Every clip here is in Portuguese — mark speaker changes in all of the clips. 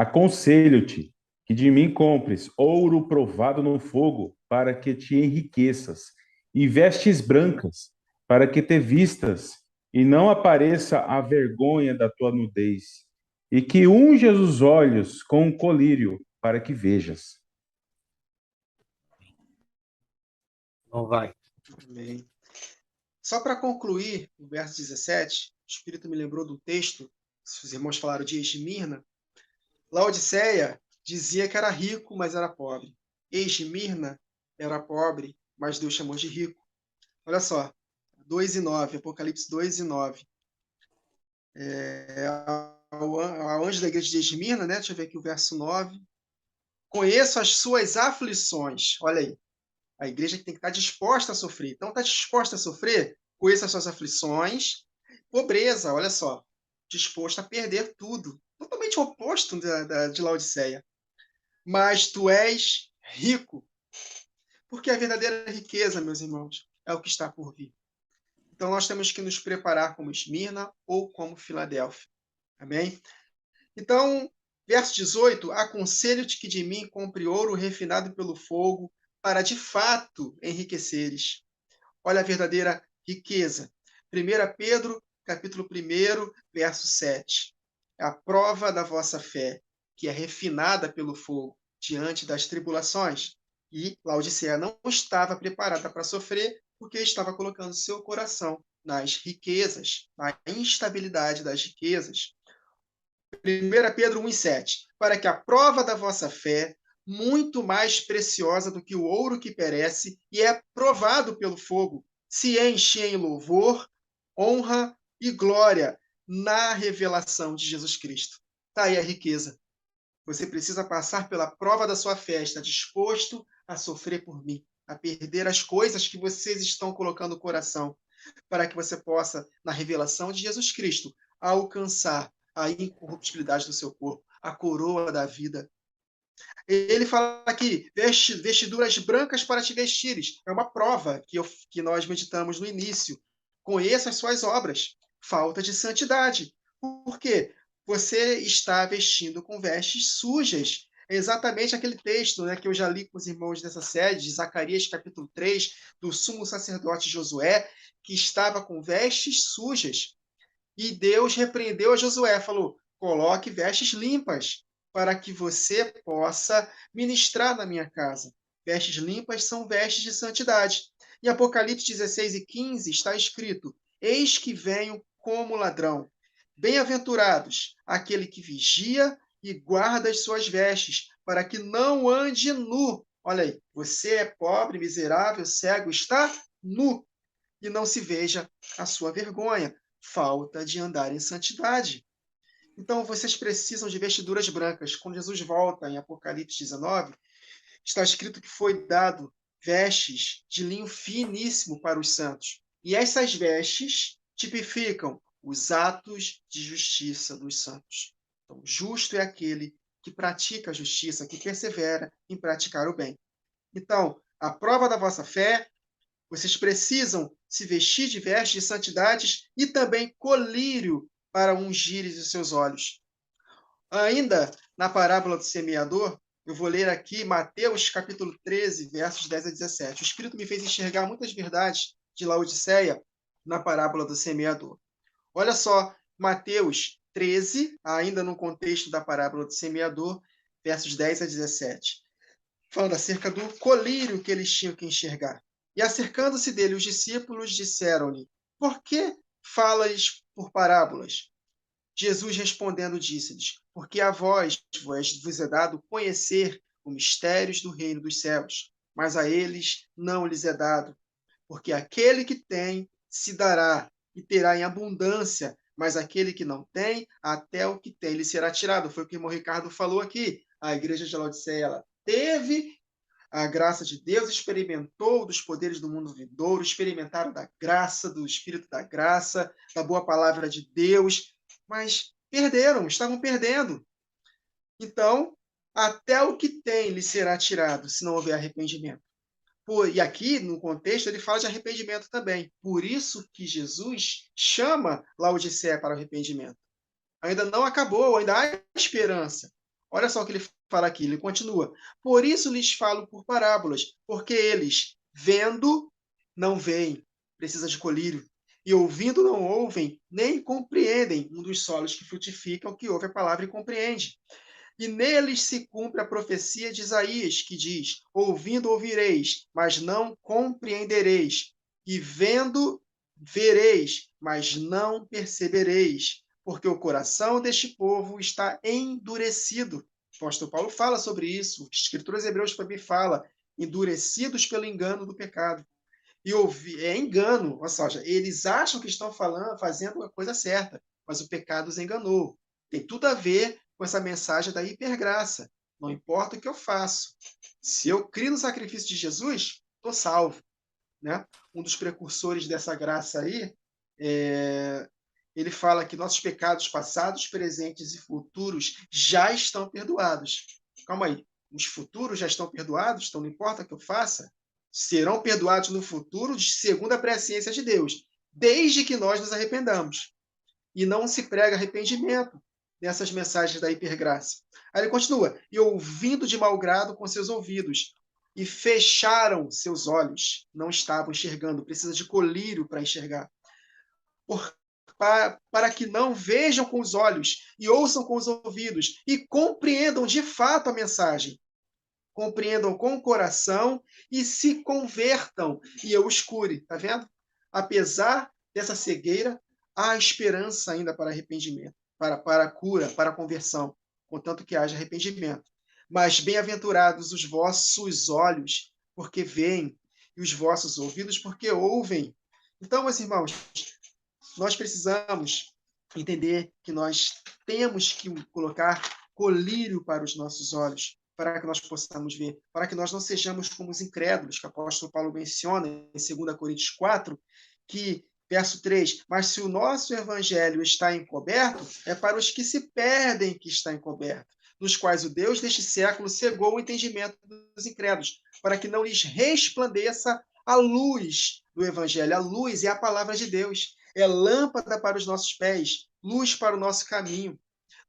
Speaker 1: Aconselho-te que de mim compres ouro provado no fogo, para que te enriqueças, e vestes brancas, para que te vistas, e não apareça a vergonha da tua nudez, e que unjas os olhos com um colírio, para que vejas.
Speaker 2: Não vai.
Speaker 3: Amém. Só para concluir, o verso 17, o Espírito me lembrou do texto, os irmãos falaram de Esmirna. Laodiceia dizia que era rico, mas era pobre. Esmirna era pobre, mas Deus chamou de rico. Olha só, 2:9, Apocalipse 2:9. Ao anjo da igreja de Esmirna, né? Deixa eu ver aqui o verso 9. Conheço as suas aflições. Olha aí. A igreja tem que estar disposta a sofrer. Então, está disposta a sofrer? Conheça as suas aflições. Pobreza, olha só. Disposto a perder tudo. Totalmente o oposto de Laodiceia. Mas tu és rico. Porque a verdadeira riqueza, meus irmãos, é o que está por vir. Então, nós temos que nos preparar como Esmirna ou como Filadélfia. Amém? Então, verso 18, aconselho-te que de mim compre ouro refinado pelo fogo, para de fato enriqueceres. Olha a verdadeira riqueza. 1 Pedro, capítulo 1, verso 7. É a prova da vossa fé, que é refinada pelo fogo diante das tribulações. E Laodiceia não estava preparada para sofrer, porque estava colocando seu coração nas riquezas, na instabilidade das riquezas. 1 Pedro 1,7, para que a prova da vossa fé, muito mais preciosa do que o ouro que perece e é provado pelo fogo, se enche em louvor, honra e glória na revelação de Jesus Cristo. Está aí a riqueza. Você precisa passar pela prova da sua fé, está disposto a sofrer por mim, a perder as coisas que vocês estão colocando no coração, para que você possa, na revelação de Jesus Cristo, alcançar a incorruptibilidade do seu corpo, a coroa da vida. Ele fala aqui, vestiduras brancas para te vestires. É uma prova que nós meditamos no início. Conheça as suas obras. Falta de santidade. Por quê? Você está vestindo com vestes sujas. É exatamente aquele texto, né, que eu já li com os irmãos dessa série, de Zacarias capítulo 3, do sumo sacerdote Josué, que estava com vestes sujas. E Deus repreendeu a Josué, falou: coloque vestes limpas, para que você possa ministrar na minha casa. Vestes limpas são vestes de santidade. Em Apocalipse 16:15 está escrito: eis que venho como ladrão. Bem-aventurados aquele que vigia e guarda as suas vestes, para que não ande nu. Olha aí, você é pobre, miserável, cego, está nu, e não se veja a sua vergonha. Falta de andar em santidade. Então, vocês precisam de vestiduras brancas. Quando Jesus volta em Apocalipse 19, está escrito que foi dado vestes de linho finíssimo para os santos. E essas vestes tipificam os atos de justiça dos santos. Então, justo é aquele que pratica a justiça, que persevera em praticar o bem. Então, a prova da vossa fé, vocês precisam se vestir de vestes de santidades e também colírio para ungires os seus olhos. Ainda na parábola do semeador, eu vou ler aqui Mateus capítulo 13, versos 10 a 17. O Espírito me fez enxergar muitas verdades de Laodiceia na parábola do semeador. Olha só, Mateus 13, ainda no contexto da parábola do semeador, versos 10 a 17. Falando acerca do colírio que eles tinham que enxergar. E acercando-se dele, os discípulos disseram-lhe: por que falas por parábolas? Jesus respondendo disse-lhes: porque a vós vos é dado conhecer os mistérios do reino dos céus, mas a eles não lhes é dado. Porque aquele que tem se dará e terá em abundância, mas aquele que não tem, até o que tem lhe será tirado. Foi o que o irmão Ricardo falou aqui. A igreja de Laodiceia, ela teve a graça de Deus, experimentou dos poderes do mundo vindouro, experimentaram da graça, do Espírito da graça, da boa palavra de Deus, mas perderam, estavam perdendo. Então, até o que tem lhe será tirado, se não houver arrependimento. E aqui, no contexto, ele fala de arrependimento também. Por isso que Jesus chama Laodiceia para o arrependimento. Ainda não acabou, ainda há esperança. Olha só o que ele fala aqui, ele continua. Por isso lhes falo por parábolas, porque eles, vendo, não veem, precisa de colírio, e ouvindo, não ouvem, nem compreendem, um dos solos que frutificam, que ouve a palavra e compreende. E neles se cumpre a profecia de Isaías, que diz: ouvindo ouvireis, mas não compreendereis, e vendo vereis, mas não percebereis, porque o coração deste povo está endurecido. O apóstolo Paulo fala sobre isso, as Escrituras Hebreus também fala, endurecidos pelo engano do pecado. E ouvir é engano, ou seja, eles acham que estão falando, fazendo a coisa certa, mas o pecado os enganou. Tem tudo a ver com essa mensagem da hipergraça. Não importa o que eu faço. Se eu crio no sacrifício de Jesus, estou salvo. Né? Um dos precursores dessa graça aí, ele fala que nossos pecados passados, presentes e futuros já estão perdoados. Calma aí. Os futuros já estão perdoados, então não importa o que eu faça, serão perdoados no futuro, segundo a presciência de Deus, desde que nós nos arrependamos. E não se prega arrependimento nessas mensagens da hipergraça. Aí ele continua: e ouvindo de mau grado com seus ouvidos, e fecharam seus olhos, não estavam enxergando, precisa de colírio para enxergar. Para que não vejam com os olhos, e ouçam com os ouvidos, e compreendam de fato a mensagem, compreendam com o coração e se convertam, e eu os cure. Tá vendo? Apesar dessa cegueira, há esperança ainda para arrependimento, para a cura, para a conversão, contanto que haja arrependimento. Mas bem-aventurados os vossos olhos, porque veem, e os vossos ouvidos, porque ouvem. Então, meus irmãos, nós precisamos entender que nós temos que colocar colírio para os nossos olhos, para que nós possamos ver, para que nós não sejamos como os incrédulos, que o apóstolo Paulo menciona em 2 Coríntios 4, que, verso 3, mas se o nosso evangelho está encoberto, é para os que se perdem que está encoberto, nos quais o Deus deste século cegou o entendimento dos incrédulos, para que não lhes resplandeça a luz do evangelho. A luz é a palavra de Deus, é lâmpada para os nossos pés, luz para o nosso caminho.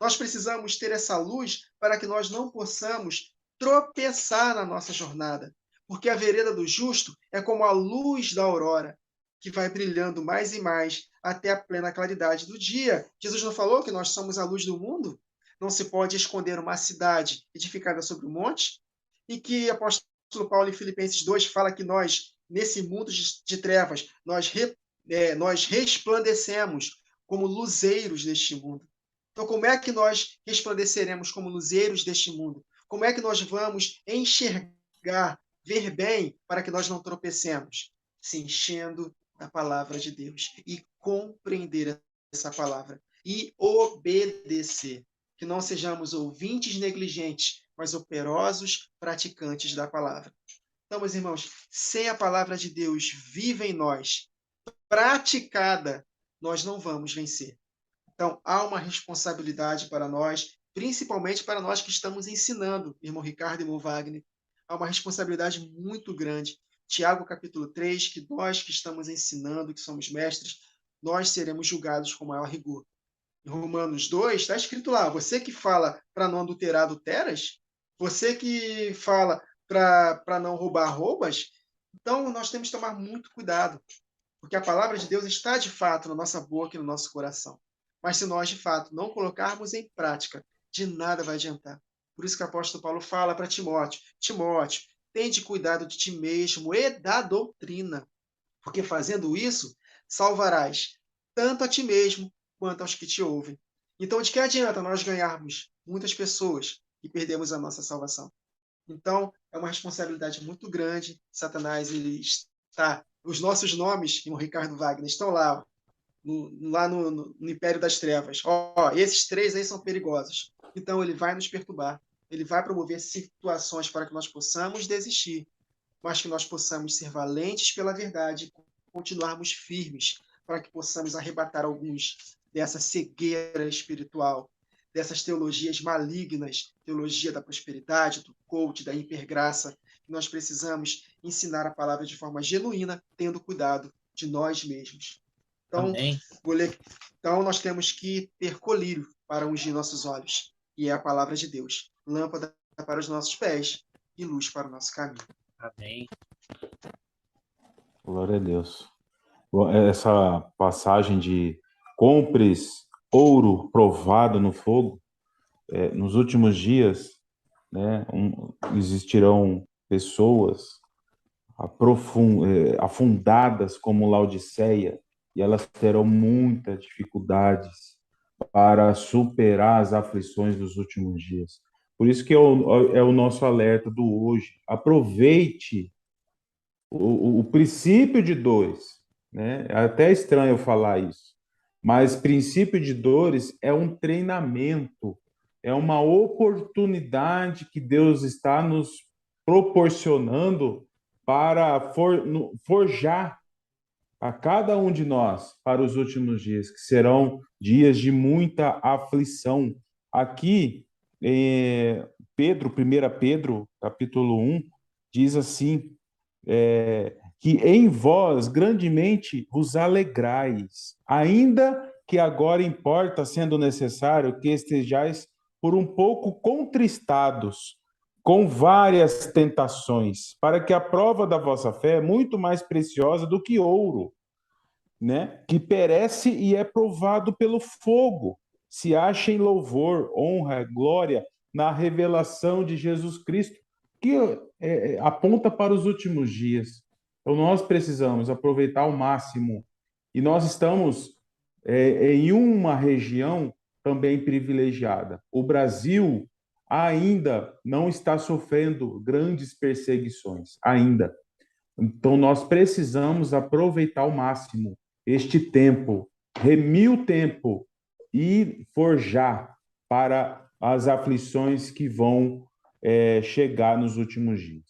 Speaker 3: Nós precisamos ter essa luz para que nós não possamos tropeçar na nossa jornada, porque a vereda do justo é como a luz da aurora, que vai brilhando mais e mais até a plena claridade do dia. Jesus não falou que nós somos a luz do mundo? Não se pode esconder uma cidade edificada sobre o monte? E que o apóstolo Paulo em Filipenses 2 fala que nós, nesse mundo de trevas, nós resplandecemos como luzeiros deste mundo. Então, como é que nós resplandeceremos como luzeiros deste mundo? Como é que nós vamos enxergar, ver bem, para que nós não tropecemos? Se enchendo da palavra de Deus e compreender essa palavra e obedecer. Que não sejamos ouvintes negligentes, mas operosos praticantes da palavra. Então, meus irmãos, sem a palavra de Deus viva em nós, praticada, nós não vamos vencer. Então, há uma responsabilidade para nós, principalmente para nós que estamos ensinando, irmão Ricardo e irmão Wagner. Há uma responsabilidade muito grande. Tiago, capítulo 3, que nós que estamos ensinando, que somos mestres, nós seremos julgados com maior rigor. Em Romanos 2, está escrito lá, você que fala para não adulterar, adulteras? Você que fala para não roubar, roubas? Então, nós temos que tomar muito cuidado, porque a palavra de Deus está, de fato, na nossa boca e no nosso coração. Mas se nós, de fato, não colocarmos em prática, de nada vai adiantar. Por isso que o apóstolo Paulo fala para Timóteo: Timóteo, tende cuidado de ti mesmo e da doutrina, porque fazendo isso, salvarás tanto a ti mesmo quanto aos que te ouvem. Então, de que adianta nós ganharmos muitas pessoas e perdermos a nossa salvação? Então, é uma responsabilidade muito grande. Satanás, ele está... Os nossos nomes, irmão Ricardo Wagner, estão lá, no Império das Trevas. Esses três aí são perigosos. Então, ele vai nos perturbar. Ele vai promover situações para que nós possamos desistir, mas que nós possamos ser valentes pela verdade e continuarmos firmes para que possamos arrebatar alguns dessa cegueira espiritual, dessas teologias malignas, teologia da prosperidade, do coach, da hipergraça. Nós precisamos ensinar a palavra de forma genuína, tendo cuidado de nós mesmos. Então, então nós temos que ter colírio para ungir nossos olhos. e é a palavra de Deus, lâmpada para os nossos pés e luz para o nosso caminho.
Speaker 2: Amém.
Speaker 1: Glória a Deus. Essa passagem de compres ouro provado no fogo, nos últimos dias, né, existirão pessoas afundadas como Laodiceia, e elas terão muitas dificuldades para superar as aflições dos últimos dias. Por isso que é o nosso alerta do hoje. Aproveite o princípio de dores, né? É até estranho eu falar isso, mas princípio de dores é um treinamento, é uma oportunidade que Deus está nos proporcionando para forjar a cada um de nós para os últimos dias, que serão dias de muita aflição. Aqui, Primeira Pedro, capítulo 1, diz assim, que em vós grandemente vos alegrais, ainda que agora importa, sendo necessário, que estejais por um pouco contristados, com várias tentações, para que a prova da vossa fé é muito mais preciosa do que ouro, né? Que perece e é provado pelo fogo, se acha em louvor, honra, glória na revelação de Jesus Cristo, que aponta para os últimos dias. Então nós precisamos aproveitar ao máximo, e nós estamos em uma região também privilegiada. O Brasil ainda não está sofrendo grandes perseguições, ainda. Então, nós precisamos aproveitar ao máximo este tempo, remir o tempo e forjar para as aflições que vão chegar nos últimos dias.